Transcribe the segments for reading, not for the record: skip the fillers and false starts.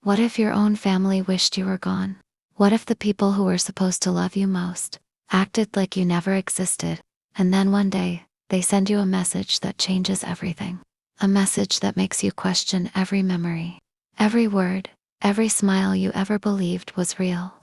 What if your own family wished you were gone? What if the people who were supposed to love you most acted like you never existed, and then one day, they send you a message that changes everything? A message that makes you question every memory, every word, every smile you ever believed was real.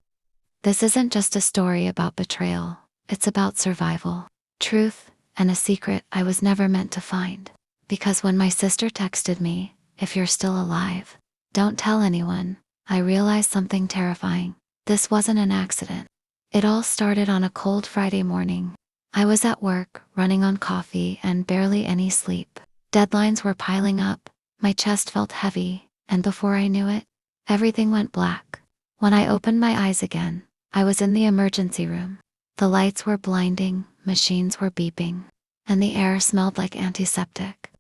This isn't just a story about betrayal, it's about survival, truth, and a secret I was never meant to find. Because when my sister texted me, "If you're still alive, don't tell anyone," I realized something terrifying. This wasn't an accident. It all started on a cold Friday morning. I was at work, running on coffee and barely any sleep. Deadlines were piling up, my chest felt heavy, and before I knew it, everything went black. When I opened my eyes again, I was in the emergency room. The lights were blinding, machines were beeping, and the air smelled like antiseptic.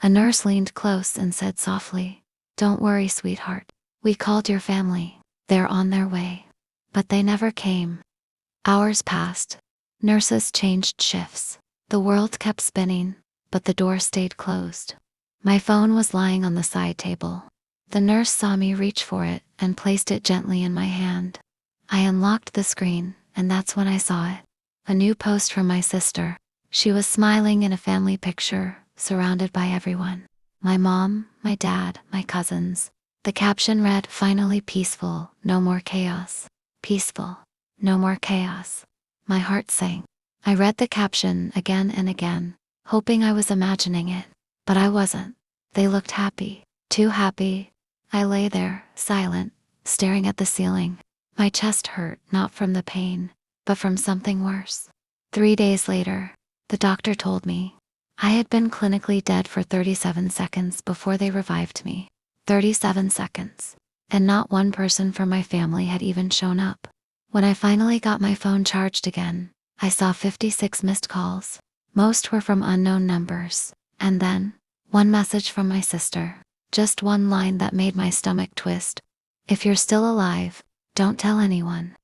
A nurse leaned close and said softly, "Don't worry, sweetheart. We called your family. They're on their way." But they never came. Hours passed. Nurses changed shifts. The world kept spinning, but the door stayed closed. My phone was lying on the side table. The nurse saw me reach for it and placed it gently in my hand. I unlocked the screen, and that's when I saw it. A new post from my sister. She was smiling in a family picture, surrounded by everyone. My mom, my dad, my cousins. The caption read, "Finally peaceful, no more chaos." Peaceful, no more chaos. My heart sank. I read the caption again and again, hoping I was imagining it, but I wasn't. They looked happy, too happy. I lay there, silent, staring at the ceiling. My chest hurt, not from the pain, but from something worse. 3 days later, the doctor told me I had been clinically dead for 37 seconds before they revived me. 37 seconds. And not one person from my family had even shown up. When I finally got my phone charged again, I saw 56 missed calls. Most were from unknown numbers. And then, one message from my sister. Just one line that made my stomach twist. "If you're still alive, don't tell anyone."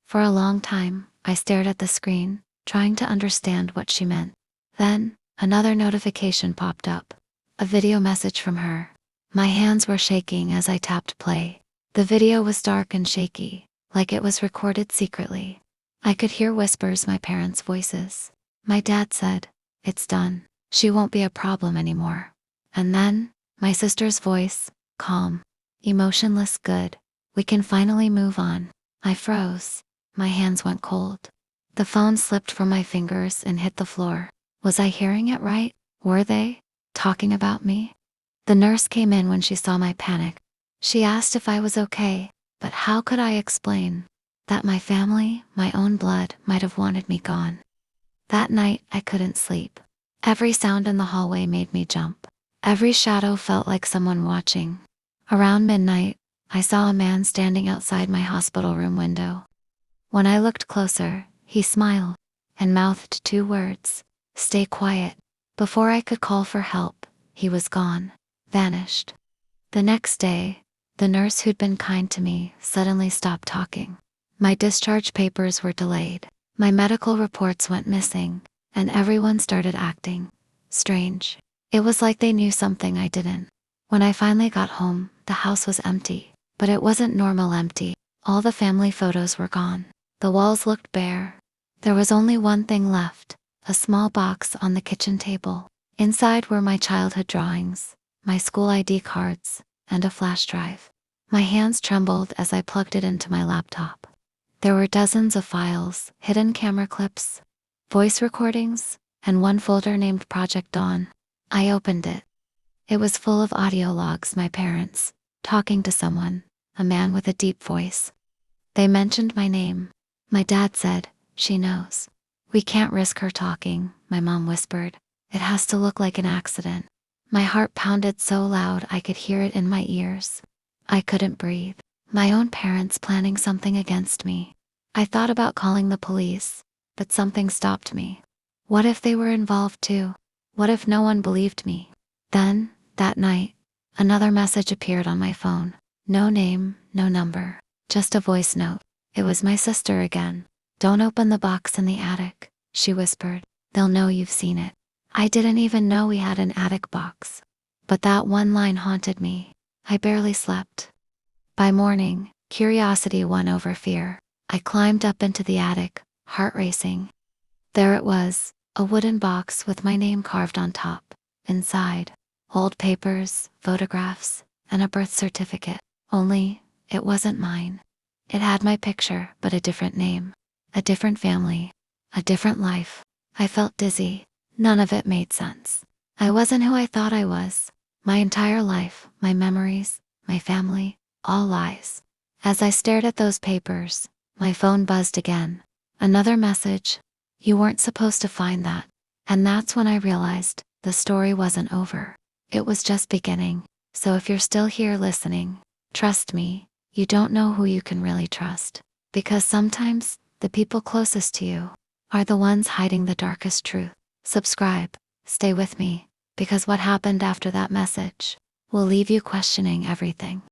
For a long time, I stared at the screen, trying to understand what she meant. Then, another notification popped up. A video message from her. My hands were shaking as I tapped play. The video was dark and shaky, like it was recorded secretly. I could hear whispers, my parents' voices. My dad said, "It's done. She won't be a problem anymore." And then, my sister's voice, calm, emotionless, "Good. We can finally move on." I froze. My hands went cold. The phone slipped from my fingers and hit the floor. Was I hearing it right? Were they talking about me? The nurse came in when she saw my panic. She asked if I was okay, but how could I explain that my family, my own blood, might have wanted me gone? That night, I couldn't sleep. Every sound in the hallway made me jump. Every shadow felt like someone watching. Around midnight, I saw a man standing outside my hospital room window. When I looked closer, he smiled and mouthed 2 words, "Stay quiet." Before I could call for help, he was gone, vanished. The next day, the nurse who'd been kind to me suddenly stopped talking. My discharge papers were delayed. My medical reports went missing, and everyone started acting strange. It was like they knew something I didn't. When I finally got home, the house was empty, but it wasn't normal empty. All the family photos were gone. The walls looked bare. There was only one thing left, a small box on the kitchen table. Inside were my childhood drawings, my school ID cards, and a flash drive. My hands trembled as I plugged it into my laptop. There were dozens of files, hidden camera clips, voice recordings, and one folder named Project Dawn. I opened it. It was full of audio logs, my parents, talking to someone, a man with a deep voice. They mentioned my name. My dad said, "She knows." "We can't risk her talking," my mom whispered. "It has to look like an accident." My heart pounded so loud I could hear it in my ears. I couldn't breathe. My own parents planning something against me. I thought about calling the police, but something stopped me. What if they were involved too? What if no one believed me? Then, that night, another message appeared on my phone. No name, no number, just a voice note. It was my sister again. "Don't open the box in the attic," she whispered. "They'll know you've seen it." I didn't even know we had an attic box. But that one line haunted me. I barely slept. By morning, curiosity won over fear. I climbed up into the attic, heart racing. There it was, a wooden box with my name carved on top. Inside, old papers, photographs, and a birth certificate. Only, it wasn't mine. It had my picture, but a different name. A different family. A different life. I felt dizzy. None of it made sense. I wasn't who I thought I was. My entire life, my memories, my family, all lies. As I stared at those papers, my phone buzzed again. Another message. You weren't supposed to find that. And that's when I realized the story wasn't over. It was just beginning. So if you're still here listening, trust me, you don't know who you can really trust. Because sometimes, the people closest to you are the ones hiding the darkest truth. Subscribe, stay with me, because what happened after that message will leave you questioning everything.